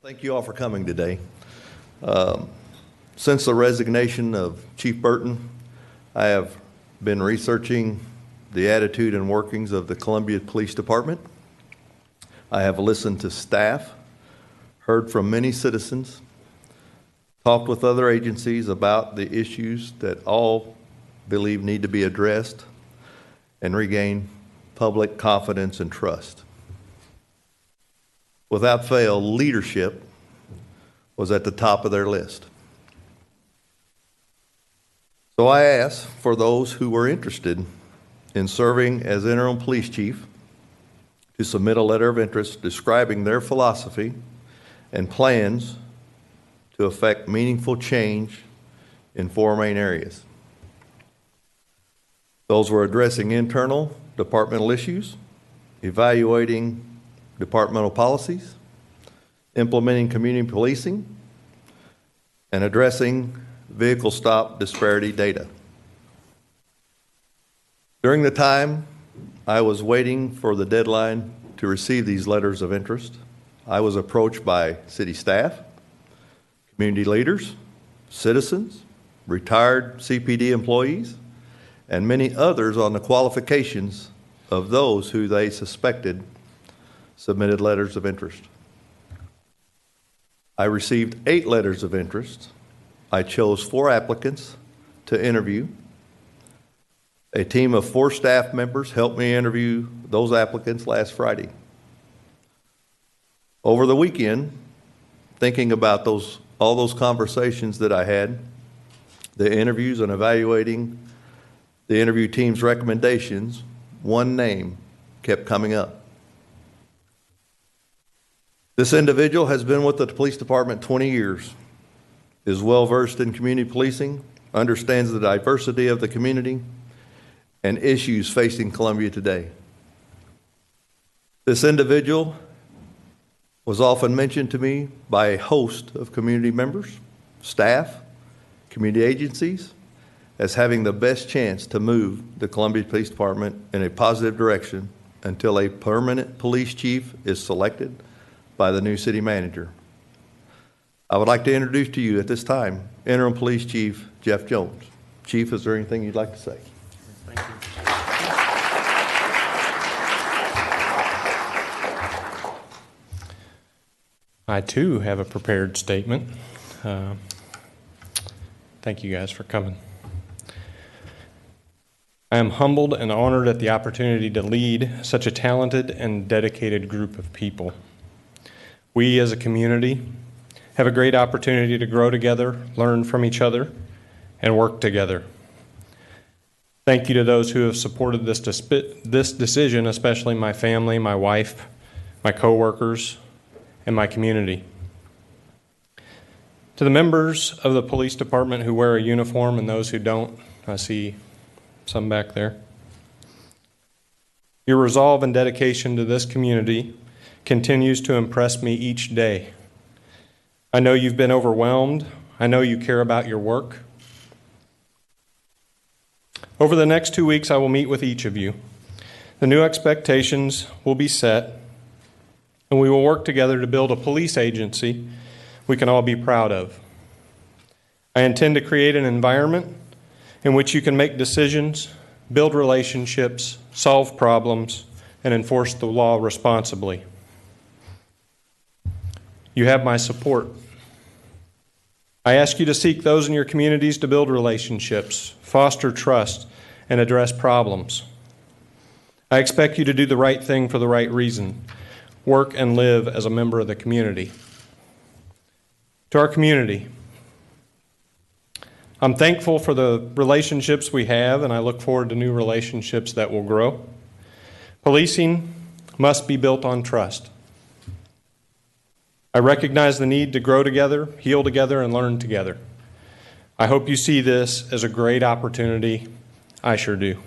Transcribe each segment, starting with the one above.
Thank you all for coming today. Since the resignation of Chief Burton, I have been researching the attitude and workings of the Columbia Police Department. I have listened to staff, heard from many citizens, talked with other agencies about the issues that all believe need to be addressed and regain public confidence and trust. Without fail, leadership was at the top of their list. So I asked for those who were interested in serving as interim police chief to submit a letter of interest describing their philosophy and plans to effect meaningful change in four main areas. Those were addressing internal departmental issues, evaluating departmental policies, implementing community policing, and addressing vehicle stop disparity data. During the time I was waiting for the deadline to receive these letters of interest, I was approached by city staff, community leaders, citizens, retired CPD employees, and many others on the qualifications of those who they suspected submitted letters of interest. I received 8 letters of interest. I chose 4 applicants to interview. A team of 4 staff members helped me interview those applicants last Friday. Over the weekend, thinking about all those conversations that I had, the interviews and evaluating the interview team's recommendations, one name kept coming up. This individual has been with the police department 20 years, is well versed in community policing, understands the diversity of the community and issues facing Columbia today. This individual was often mentioned to me by a host of community members, staff, community agencies, as having the best chance to move the Columbia Police Department in a positive direction until a permanent police chief is selected by the new city manager. I would like to introduce to you at this time, Interim Police Chief Geoff Jones. Chief, is there anything you'd like to say? Thank you. I too have a prepared statement. Thank you guys for coming. I am humbled and honored at the opportunity to lead such a talented and dedicated group of people. We as a community have a great opportunity to grow together, learn from each other, and work together. Thank you to those who have supported this decision, especially my family, my wife, my coworkers, and my community. To the members of the police department who wear a uniform and those who don't, I see some back there. Your resolve and dedication to this community continues to impress me each day. I know you've been overwhelmed. I know you care about your work. Over the next 2 weeks, I will meet with each of you. The new expectations will be set, and we will work together to build a police agency we can all be proud of. I intend to create an environment in which you can make decisions, build relationships, solve problems, and enforce the law responsibly. You have my support. I ask you to seek those in your communities to build relationships, foster trust, and address problems. I expect you to do the right thing for the right reason, work and live as a member of the community. To our community, I'm thankful for the relationships we have, and I look forward to new relationships that will grow. Policing must be built on trust. I recognize the need to grow together, heal together, and learn together. I hope you see this as a great opportunity. I sure do.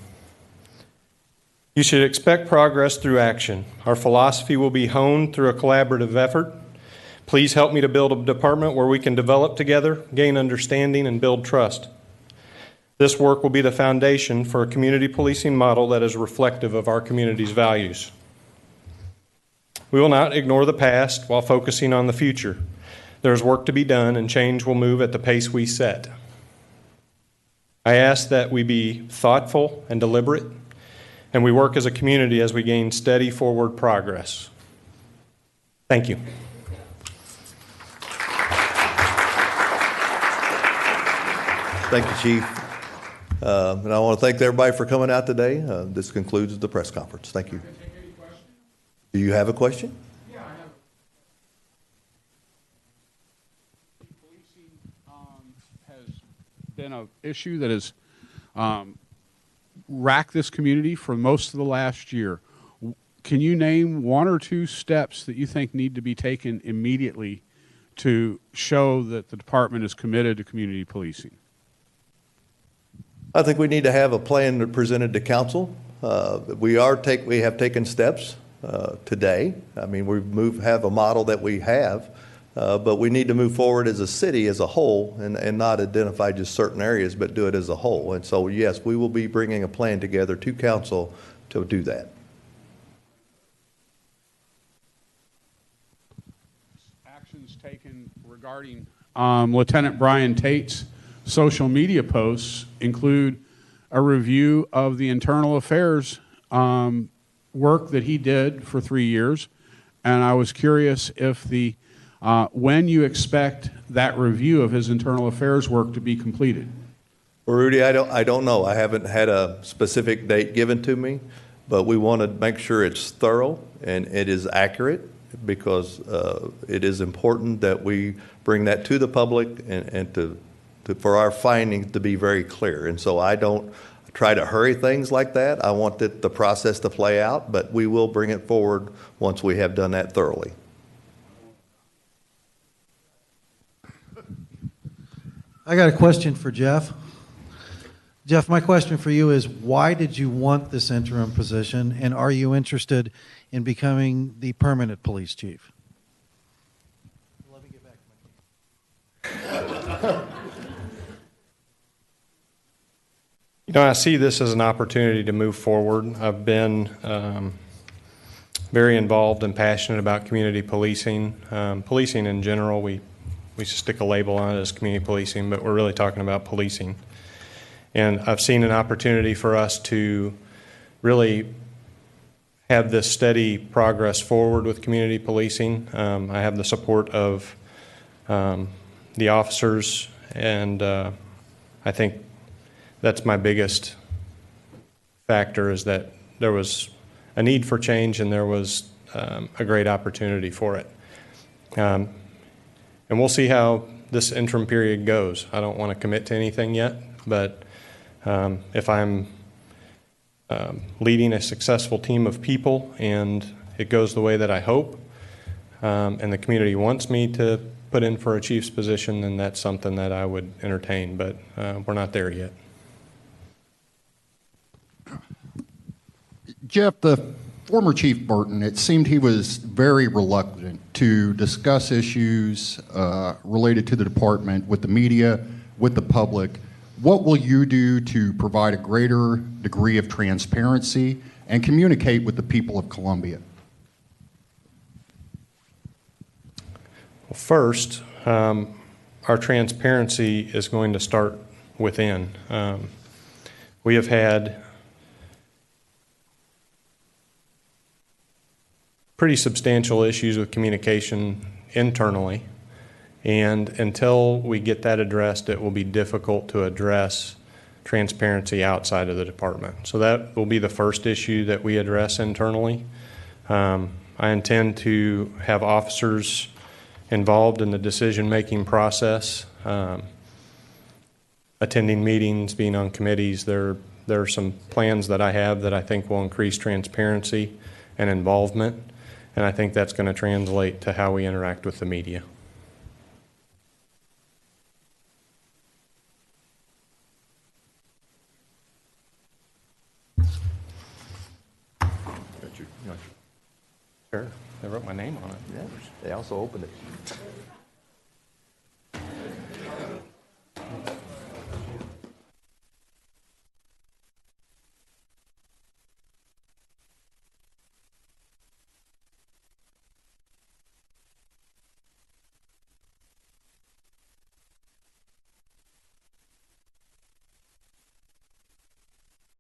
You should expect progress through action. Our philosophy will be honed through a collaborative effort. Please help me to build a department where we can develop together, gain understanding, and build trust. This work will be the foundation for a community policing model that is reflective of our community's values. We will not ignore the past while focusing on the future. There is work to be done, and change will move at the pace we set. I ask that we be thoughtful and deliberate, and we work as a community as we gain steady forward progress. Thank you. Thank you, Chief. And I want to thank everybody for coming out today. This concludes the press conference. Thank you. Do you have a question? Yeah, I have. Policing has been an issue that has racked this community for most of the last year. Can you name one or two steps that you think need to be taken immediately to show that the department is committed to community policing? I think we need to have a plan presented to council. We have taken steps today. I mean, have a model that we have, but we need to move forward as a city as a whole and not identify just certain areas, but do it as a whole. And so, yes, we will be bringing a plan together to council to do that. Actions taken regarding Lieutenant Brian Tate's social media posts include a review of the internal affairs work that he did for 3 years, and I was curious if when you expect that review of his internal affairs work to be completed. Well, Rudy, I don't know. I haven't had a specific date given to me, but we want to make sure it's thorough and it is accurate, because it is important that we bring that to the public and for our findings to be very clear. And so I don't try to hurry things like that. I want the process to play out, but we will bring it forward once we have done that thoroughly. I got a question for Geoff. Geoff, my question for you is, why did you want this interim position, and are you interested in becoming the permanent police chief? Let me get back to my You know, I see this as an opportunity to move forward. I've been very involved and passionate about community policing. Policing in general, we stick a label on it as community policing, but we're really talking about policing. And I've seen an opportunity for us to really have this steady progress forward with community policing. I have the support of the officers, and I think that's my biggest factor, is that there was a need for change and there was a great opportunity for it. And we'll see how this interim period goes. I don't want to commit to anything yet, but if I'm leading a successful team of people and it goes the way that I hope, and the community wants me to put in for a chief's position, then that's something that I would entertain, but we're not there yet. Geoff, the former Chief Burton, it seemed he was very reluctant to discuss issues related to the department with the media, with the public. What will you do to provide a greater degree of transparency and communicate with the people of Columbia? Well, first, our transparency is going to start within. We have had pretty substantial issues with communication internally, and until we get that addressed, it will be difficult to address transparency outside of the department. So that will be the first issue that we address internally. I intend to have officers involved in the decision-making process, attending meetings, being on committees. There are some plans that I have that I think will increase transparency and involvement, and I think that's going to translate to how we interact with the media. Got your Sure. They wrote my name on it. yeah, they also opened it.